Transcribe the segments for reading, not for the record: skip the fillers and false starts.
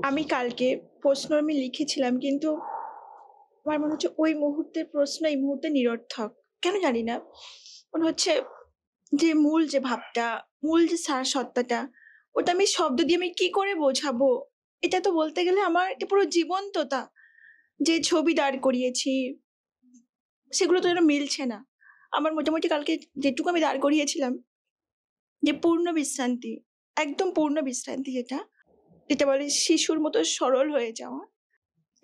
আমি কালকে প্রশ্ন লিখেছিলাম, কিন্তু আমার মনে হচ্ছে ওই মুহূর্তের প্রশ্ন এই মুহূর্তে নিরর্থক। কেন জানি না। মনে হচ্ছে যে মূল যে ভাবটা, মূল যে সারসত্তাটা, ওটা আমি শব্দ দিয়ে আমি কি করে বোঝাবো? এটা তো বলতে গেলে আমার এটা পুরো জীবন্ততা। যে ছবি দাঁড় করিয়েছি, সেগুলো তো যেন মিলছে না। আমার মোটামুটি কালকে যেটুকু আমি দাঁড় করিয়েছিলাম যে পূর্ণ বিশ্রান্তি, একদম পূর্ণ বিশ্রান্তি যেটা বলে শিশুর মতো সরল হয়ে যাওয়া।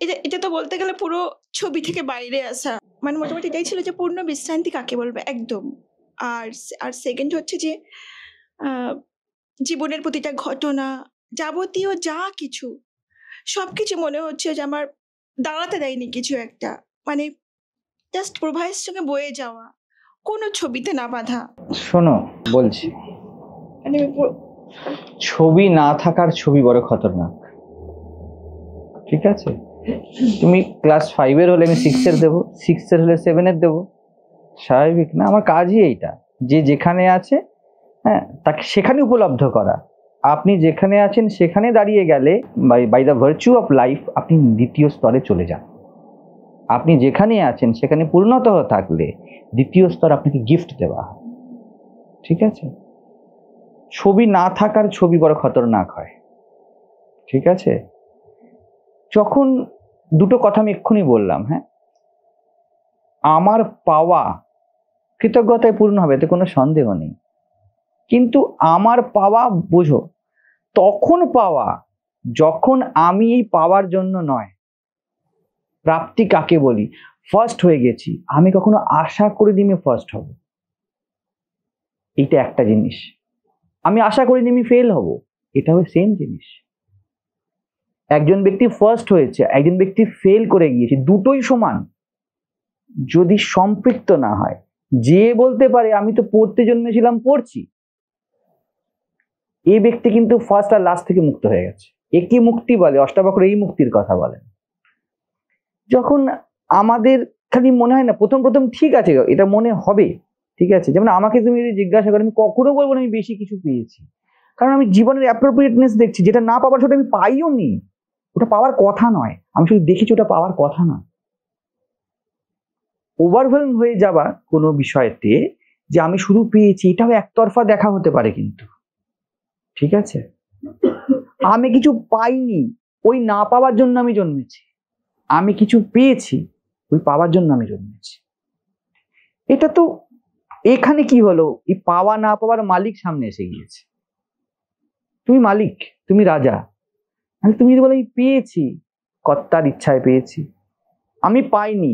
এটা এটা তো বলতে গেলে পুরো ছবি থেকে বাইরে আসা। মানে মোটামুটি এটাই ছিল যে পূর্ণ বিশ্রান্তি কাকে বলবে একদম। আর আর সেকেন্ড হচ্ছে যে জীবনের প্রতিটা ঘটনা, যাবতীয় যা কিছু, সবকিছু মনে হচ্ছে যে আমার দাঁড়াতে দেয়নি কিছু একটা। মানে জাস্ট প্রবাহের সঙ্গে বয়ে যাওয়া, কোনো ছবিতে না বাঁধা। শোনো বলছি, মানে ছবি না থাকার ছবি বড় খতরনাক। ঠিক আছে, তুমি ক্লাস 5-এর হলে আমি 6-এর দেবো, 6-এর হলে 7-এর দেবো, স্বাভাবিক না? আমার কাজই এইটা, যে যেখানে আছে হ্যাঁ তাকে সেখানে উপলব্ধ করা। আপনি যেখানে আছেন সেখানে দাঁড়িয়ে গেলে by the virtue of life আপনি দ্বিতীয় স্তরে চলে যান। আপনি যেখানে আছেন সেখানে পূর্ণত থাকলে দ্বিতীয় স্তর আপনাকে গিফট দেওয়া হয়। ঠিক আছে, ছবি না থাকার ছবি বড় খতরনাক হয়। ঠিক আছে, যখন দুটো কথা আমি এক্ষুনি বললাম, হ্যাঁ আমার পাওয়া কৃতজ্ঞতায় পূর্ণ হবে, এতে কোনো সন্দেহ নেই, কিন্তু আমার পাওয়া বোঝো তখন পাওয়া যখন আমি এই পাওয়ার জন্য নয়। প্রাপ্তি কাকে বলি? ফার্স্ট হয়ে গেছি, আমি কখনো আশা করিনি আমি ফার্স্ট হব, এইটা একটা জিনিস। আমি আশা করিনি আমি ফেল হব, এটা হলো সেম জিনিস। একজন ব্যক্তি ফার্স্ট হয়েছে, একজন ব্যক্তি ফেল করে গিয়েছে, দুটোই সমান যদি সম্পৃক্ত না হয়। যে বলতে পারে আমি তো পড়তে জন্মেছিলাম পড়ছি, এই ব্যক্তি কিন্তু ফার্স্ট আর লাস্ট থেকে মুক্ত হয়ে গেছে। একই মুক্তি বলে, অষ্টাবক্র এই মুক্তির কথা বলেন। যখন আমাদের খালি মনে হয় না প্রথম প্রথম ঠিক আছে এটা মনে হবে, ঠিক আছে, যেমন আমাকে তুমি যদি জিজ্ঞাসা করো আমি কখনো বলবো না আমি বেশি কিছু পেয়েছি, কারণ আমি জীবনের অ্যাপ্রোপ্রিয়েটনেস দেখছি। যেটা না পাওয়ার সেটা আমি পাইও নি, ওটা পাওয়ার কথা নয়, আমি শুধু দেখেছি ওটা পাওয়ার কথা নয়। ওভারওয়েলম হয়ে যাওয়া কোনো বিষয়তে যে আমি শুধু পেয়েছি, এটাও একতরফা দেখা হতে পারে কিন্তু। ঠিক আছে, আমি কিছু পাইনি, ওই না পাওয়ার জন্য আমি জন্মেছি। আমি কিছু পেয়েছি, ওই পাওয়ার জন্য আমি জন্মেছি। এটা তো এখানে কি হলো, এই পাওয়া না পাওয়ার মালিক সামনে এসে গিয়েছে। তুমি মালিক, তুমি রাজা। তুমি যদি বলো পেয়েছি, কর্তার ইচ্ছায় পেয়েছি, আমি পাইনি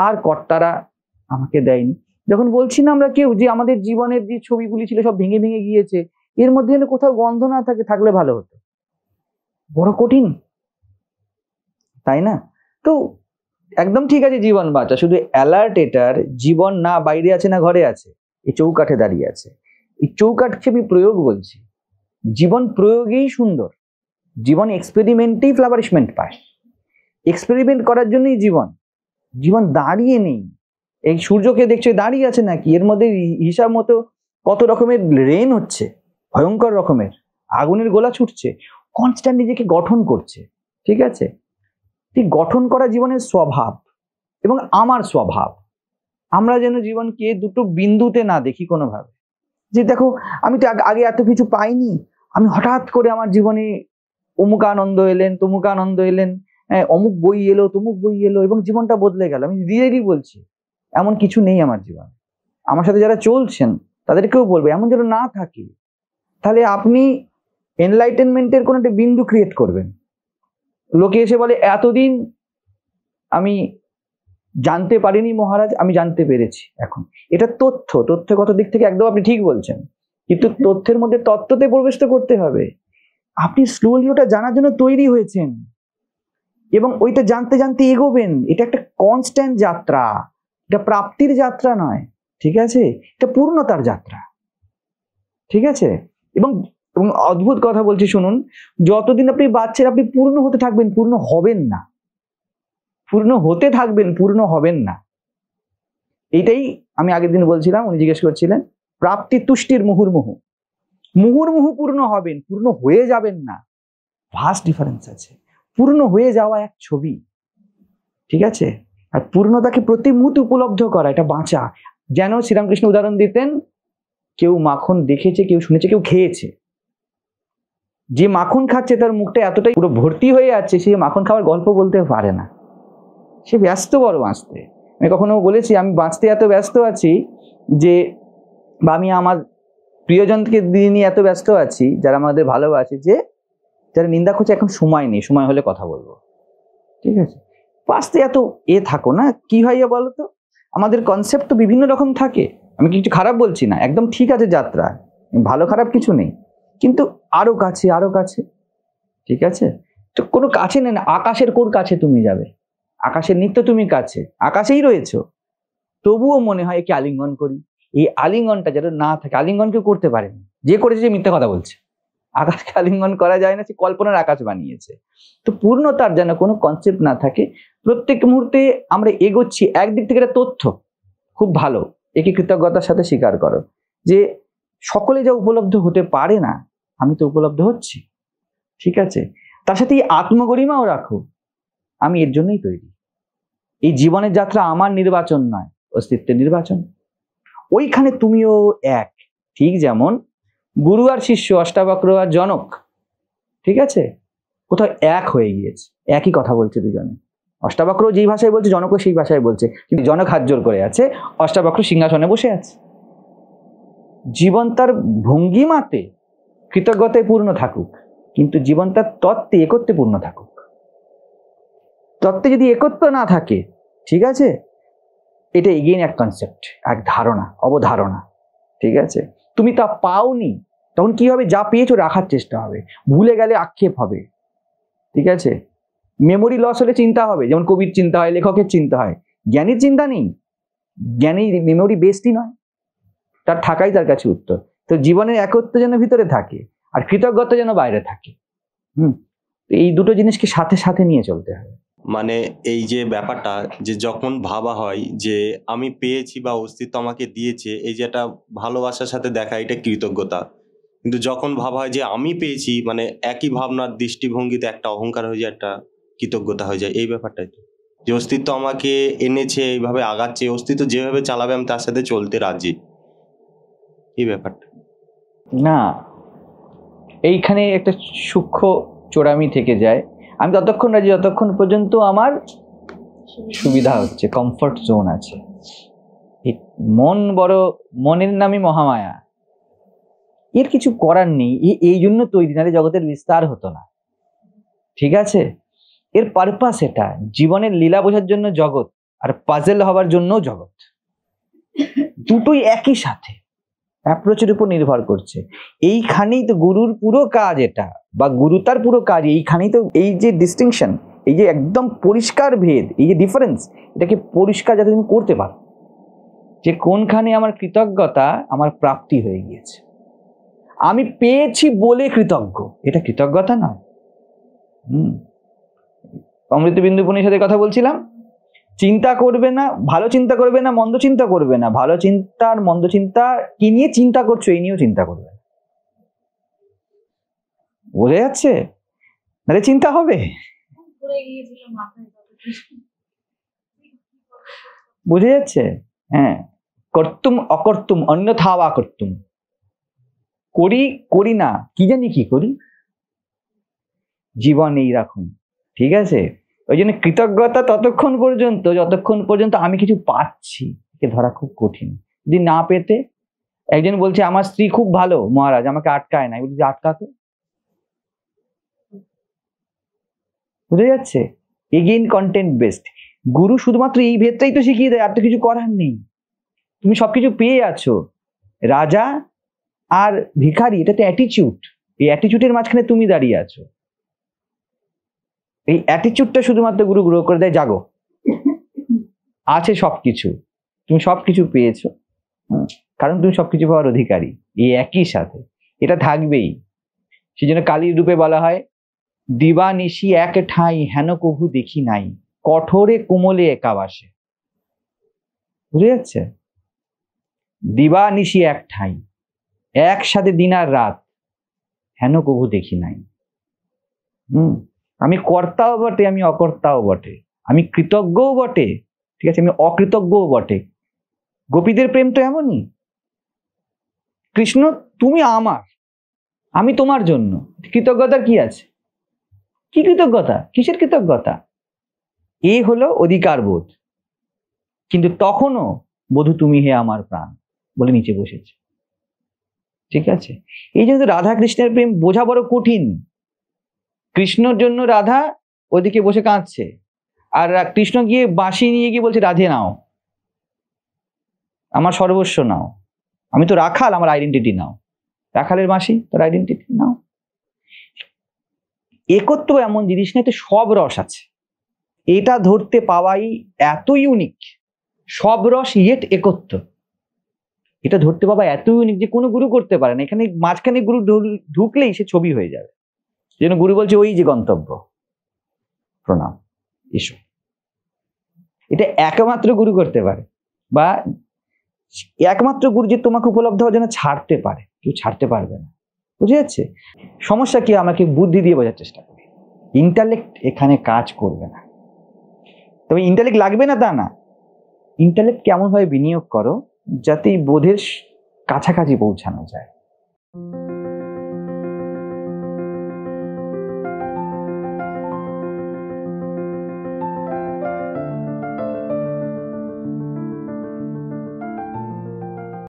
আর কর্তারা আমাকে দেয়নি। যখন বলছি না আমরা কেউ যে আমাদের জীবনের যে ছবিগুলি ছিল সব ভেঙে ভেঙে গিয়েছে, এর মধ্যে যেন কোথাও গন্ধ না থাকে, থাকলে ভালো হতো। বড় কঠিন, তাই না? তো একদম ঠিক আছে, জীবন বাঁচা, শুধু অ্যালার্ট এটার জীবন না বাইরে আছে না ঘরে আছে, এই চৌকাঠে দাঁড়িয়ে আছে। এই চৌকাঠকে আমি প্রয়োগ বলছি। জীবন প্রয়োগেই সুন্দর, জীবন এক্সপেরিমেন্টেই ফ্লাভারিশমেন্ট পায়। এক্সপেরিমেন্ট করার জন্যই জীবন। জীবন দাঁড়িয়ে নেই। এই সূর্যকে দেখছো দাঁড়িয়ে আছে নাকি? এর মধ্যে হিসাব মতো কত রকমের রেন হচ্ছে, ভয়ঙ্কর রকমের আগুনের গোলা ছুটছে, কনস্ট্যান্ট নিজেকে গঠন করছে। ঠিক আছে, ঠিক গঠন করা জীবনের স্বভাব এবং আমার স্বভাব। আমরা যেন জীবনকে দুটো বিন্দুতে না দেখি কোনোভাবে, যে দেখো আমি তো আগে এত কিছু পাইনি, আমি হঠাৎ করে আমার জীবনে অমুক আনন্দ এলেন, তমুক আনন্দ এলেন, অমুক বই এলো, তমুক বই এলো এবং জীবনটা বদলে গেল। আমি রিয়েলি বলছি, এমন কিছু নেই আমার জীবনে। আমার সাথে যারা চলছেন তাদেরকেও বলবো এমন যেন না থাকে। তাহলে আপনি এনলাইটেনমেন্টের কোনো একটা বিন্দু ক্রিয়েট করবেন। লোকে এসে বলে এতদিন আমি জানতে পারিনি মহারাজ, আমি জানতে পেরেছি এখন। এটা তথ্যগত দিক থেকে একদম আপনি ঠিক বলছেন, কিন্তু তথ্যের মধ্যে তত্ত্বতে প্রবেশ তো করতে হবে। আপনি স্লোলি ওটা জানার জন্য তৈরি হয়েছেন এবং ওইটা জানতে জানতে এগোবেন। এটা একটা কনস্ট্যান্ট যাত্রা, এটা প্রাপ্তির যাত্রা নয়। ঠিক আছে, এটা পূর্ণতার যাত্রা। ঠিক আছে, এবং এবং অদ্ভুত কথা বলছি শুনুন, যতদিন আপনি বাচ্চার আপনি পূর্ণ হতে থাকবেন, পূর্ণ হবেন না। পূর্ণ হতে থাকবেন, পূর্ণ হবেন না। এইটাই আমি আগের দিন বলছিলাম, উনি জিজ্ঞেস করছিলেন প্রাপ্তি তুষ্টির মুহুর্মুহু। মুহুর্মুহু পূর্ণ হবেন, পূর্ণ হয়ে যাবেন না। ভাস্ট ডিফারেন্স আছে। পূর্ণ হয়ে যাওয়া এক ছবি, ঠিক আছে? আর পূর্ণতাকে প্রতি মুহূর্তে উপলব্ধ করা, এটা বাঁচা। যেন শ্রীরামকৃষ্ণ উদাহরণ দিতেন, কেউ মাখন দেখেছে, কেউ শুনেছে, কেউ খেয়েছে। যে মাখন খাচ্ছে তার মুখটা এতটাই পুরো ভর্তি হয়ে যাচ্ছে, সে মাখন খাওয়ার গল্প বলতে পারে না, সে ব্যস্ত বড় বাঁচতে। আমি কখনো বলেছি আমি বাঁচতে এত ব্যস্ত আছি যে, বা আমি আমার প্রিয়জনকে দিয়ে নিয়ে এত ব্যস্ত আছি যারা আমাদের ভালোবাসে, যে যারা নিন্দা করছে এখন সময় নেই, সময় হলে কথা বলবো, ঠিক আছে? বাঁচতে এত থাকো না। কি হয় বলো তো, আমাদের কনসেপ্ট তো বিভিন্ন রকম থাকে। আমি কিছু খারাপ বলছি না, একদম ঠিক আছে যাত্রা, ভালো খারাপ কিছু নেই, কিন্তু আরো কাছে, আরো কাছে, ঠিক আছে? তো কোনো কাছে নেই না, আকাশের কোন কাছে তুমি যাবে? আকাশের নিত্য তুমি কাছে, আকাশেই রয়েছো, তবুও মনে হয় একে আলিঙ্গন করি। এই আলিঙ্গনটা যেন না থাকে, আলিঙ্গন কেউ করতে পারেনি, যে করেছে যে মিথ্যা কথা বলছে। আকাশকে আলিঙ্গন করা যায় না, সে কল্পনার আকাশ বানিয়েছে। তো পূর্ণতার যেন কোনো কনসেপ্ট না থাকে। প্রত্যেক মুহূর্তে আমরা এগোচ্ছি, একদিক থেকে এটা তথ্য খুব ভালো, একে কৃতজ্ঞতার সাথে স্বীকার করো যে সকলে যা উপলব্ধ হতে পারে না, আমি তো উপলব্ধ হচ্ছি, ঠিক আছে? তার সাথে এই আত্মগরিমাও রাখো, আমি এর জন্যই তৈরি। এই জীবনের যাত্রা আমার নির্বাচন নয়, অস্তিত্বের নির্বাচন। ওইখানে তুমিও এক, ঠিক যেমন গুরু আর শিষ্য, অষ্টাবক্র আর জনক, ঠিক আছে? কোথাও এক হয়ে গিয়েছে, একই কথা বলছে দুজনে। অষ্টাবক্র যেই ভাষায় বলছে, জনকও সেই ভাষায় বলছে, কিন্তু জনক হাত জোর করে আছে, অষ্টাবক্র সিংহাসনে বসে আছে। জীবন তার ভঙ্গিমাতে কৃতজ্ঞতায় পূর্ণ থাকুক, কিন্তু জীবন তার তত্ত্বে একত্বে পূর্ণ থাকুক। তত্ত্বে যদি একত্ব না থাকে, ঠিক আছে, এটা এগেইন এক কনসেপ্ট, এক ধারণা, অবধারণা, ঠিক আছে? তুমি তা পাওনি, তখন কি হবে? যা পেয়েছো রাখার চেষ্টা হবে, ভুলে গেলে আক্ষেপ হবে, ঠিক আছে? মেমোরি লস হলে চিন্তা হবে, যেমন কবির চিন্তা হয়, লেখকের চিন্তা হয়। জ্ঞানীর চিন্তা নেই, জ্ঞানী মেমোরি বেসডই নয়, তার থাকাই তার কাছে উত্তর। তো জীবনের একত্ব যেন ভিতরে থাকে, আর কৃতজ্ঞতা যেন বাইরে থাকে। এই দুটো জিনিসকে সাথে সাথে নিয়ে চলতে হবে। মানে এই যে ব্যাপারটা, যে যখন ভাবা হয় যে আমি পেয়েছি বা অস্তিত্ব আমাকে দিয়েছে, এই যে একটা ভালোবাসার সাথে দেখা, এটা কৃতজ্ঞতা। কিন্তু যখন ভাবা হয় যে আমি পেয়েছি, মানে একই ভাবনার দৃষ্টিভঙ্গিতে একটা অহংকার হয়ে যায়, একটা কৃতজ্ঞতা হয়ে যায়। এই ব্যাপারটাই তো, যে অস্তিত্ব আমাকে এনেছে, এইভাবে আগাচ্ছে, অস্তিত্ব যেভাবে চালাবে আমি তার সাথে চলতে রাজি, এই ব্যাপারটা না, এইখানে একটা সূক্ষ্ম চোরামি থেকে যায়। আমি ততক্ষণ রাজি যতক্ষণ পর্যন্ত আমার সুবিধা হচ্ছে, কমফর্ট জোন আছে। মন বড়, মনের নামই মহামায়া, এর কিছু করার নেই, এই জন্য তৈরি, নাহলে জগতের বিস্তার হতো না, ঠিক আছে? এর পারপাস এটা, জীবনের লীলা বোঝার জন্য জগৎ, আর পাজেল হবার জন্য জগৎ, দুটোই একই সাথে অ্যাপ্রোচের উপর নির্ভর করছে। এইখানেই তো গুরুর পুরো কাজ, এটা বা গুরু তার পুরো কাজ এইখানেই তো। এই যে ডিস্টিংশন, এই যে একদম পরিষ্কার ভেদ, এই যে ডিফারেন্স, এটাকে পরিষ্কার যাতে তুমি করতে পারো, যে কোনখানে আমার কৃতজ্ঞতা আমার প্রাপ্তি হয়ে গিয়েছে। আমি পেয়েছি বলে কৃতজ্ঞ, এটা কৃতজ্ঞতা নয়। অমৃতবিন্দু উপনিষদের কথা বলছিলাম, চিন্তা করবে না, ভালো চিন্তা করবে না, মন্দ চিন্তা করবে না, ভালো চিন্তা আর মন্দ চিন্তা কি নিয়ে চিন্তা করছো এই নিয়েও চিন্তা করবে না। বোঝা যাচ্ছে? নাহলে চিন্তা হবে, বুঝে যাচ্ছে? হ্যাঁ, কর্তুম অকর্তুম অন্যথা বা কর্তুম, করি করি না, কি জানি কি করি, জীবন এই রাখুন, ঠিক আছে? ওই জন্য কৃতজ্ঞতা ততক্ষণ পর্যন্ত যতক্ষণ পর্যন্ত আমি কিছু পাচ্ছি, একে ধরা খুব কঠিন। যদি না পেতে, একজন বলছে আমার স্ত্রী খুব ভালো মহারাজ, আমাকে আটকায় না, বলছি আটকাতো। বুঝে যাচ্ছে? Again content based. গুরু শুধুমাত্র এই ভেদটাই তো শিখিয়ে দেয়, আর তো কিছু করার নেই। তুমি সবকিছু পেয়ে আছো, রাজা আর ভিখারি, এটা তো অ্যাটিচিউড, এই অ্যাটিচিউডের মাঝখানে তুমি দাঁড়িয়ে আছো। এই অ্যাটিচিউডটা শুধুমাত্র গুরু গ্রহ করে দেয়, জাগো, আছে সবকিছু, তুমি সবকিছু পেয়েছো, কারণ তুমি সবকিছু পাওয়ার অধিকারী। এই একই সাথে এটা থাকবেই। সেই জন্য কালীর রূপে বলা হয়, দিবা নিশি এক ঠাঁই হেন কভু দেখি নাই, কঠোরে কোমলে একাবাসে। বুঝে যাচ্ছে? দিবা নিশি এক ঠাঁই, একসাথে দিন আর রাত, হেন কভু দেখি নাই। আমি কর্তাও বটে, আমি অকর্তাও বটে, আমি কৃতজ্ঞও বটে, ঠিক আছে, আমি অকৃতজ্ঞও বটে। গোপীদের প্রেম তো এমনই। কৃষ্ণ তুমি আমার, আমি তোমার জন্য। কৃতজ্ঞতার কি আছে? কি কৃতজ্ঞতা? কিসের কৃতজ্ঞতা? এ হলো অধিকার বোধ। কিন্তু তখনও বধূ তুমি হে আমার প্রাণ বলে নিচে বসেছে। ঠিক আছে, এই জন্য রাধা কৃষ্ণের প্রেম বোঝা বড় কঠিন। কৃষ্ণর জন্য রাধা ওদিকে বসে কাঁদছে, আর কৃষ্ণ গিয়ে বাঁশি নিয়ে গিয়ে বলছে রাধে নাও, আমার সর্বস্ব নাও, আমি তো রাখাল, আমার আইডেন্টিটি নাও। রাখালের বাঁশি তোর আইডেন্টিটি নাও। একত্ব এমন জিনিস না, এতে সব রস আছে। এটা ধরতে পাওয়াই এত ইউনিক। সব রস ইয়েট একত্ব, এটা ধরতে পাওয়া এত ইউনিক যে কোনো গুরু করতে পারে না। এখানে মাঝখানে গুরু ঢুকলেই সে ছবি হয়ে যাবে। যেন গুরু বলছে ওই যে গন্তব্য, প্রণাম, এসো। এটা একমাত্র গুরু করতে পারে, বা একমাত্র গুরু যে তোমাকে উপলব্ধ হওয়ার জন্য ছাড়তে পারে, কেউ ছাড়তে পারবে না। বুঝে যাচ্ছে? সমস্যা কি? আমাকে বুদ্ধি দিয়ে বোঝার চেষ্টা করি, ইন্টালেক্ট এখানে কাজ করবে না। তবে ইন্টালেক্ট লাগবে না তা না, ইন্টালেক্ট কেমন ভাবে বিনিয়োগ করো যাতে এই বোধের কাছাকাছি পৌঁছানো যায়।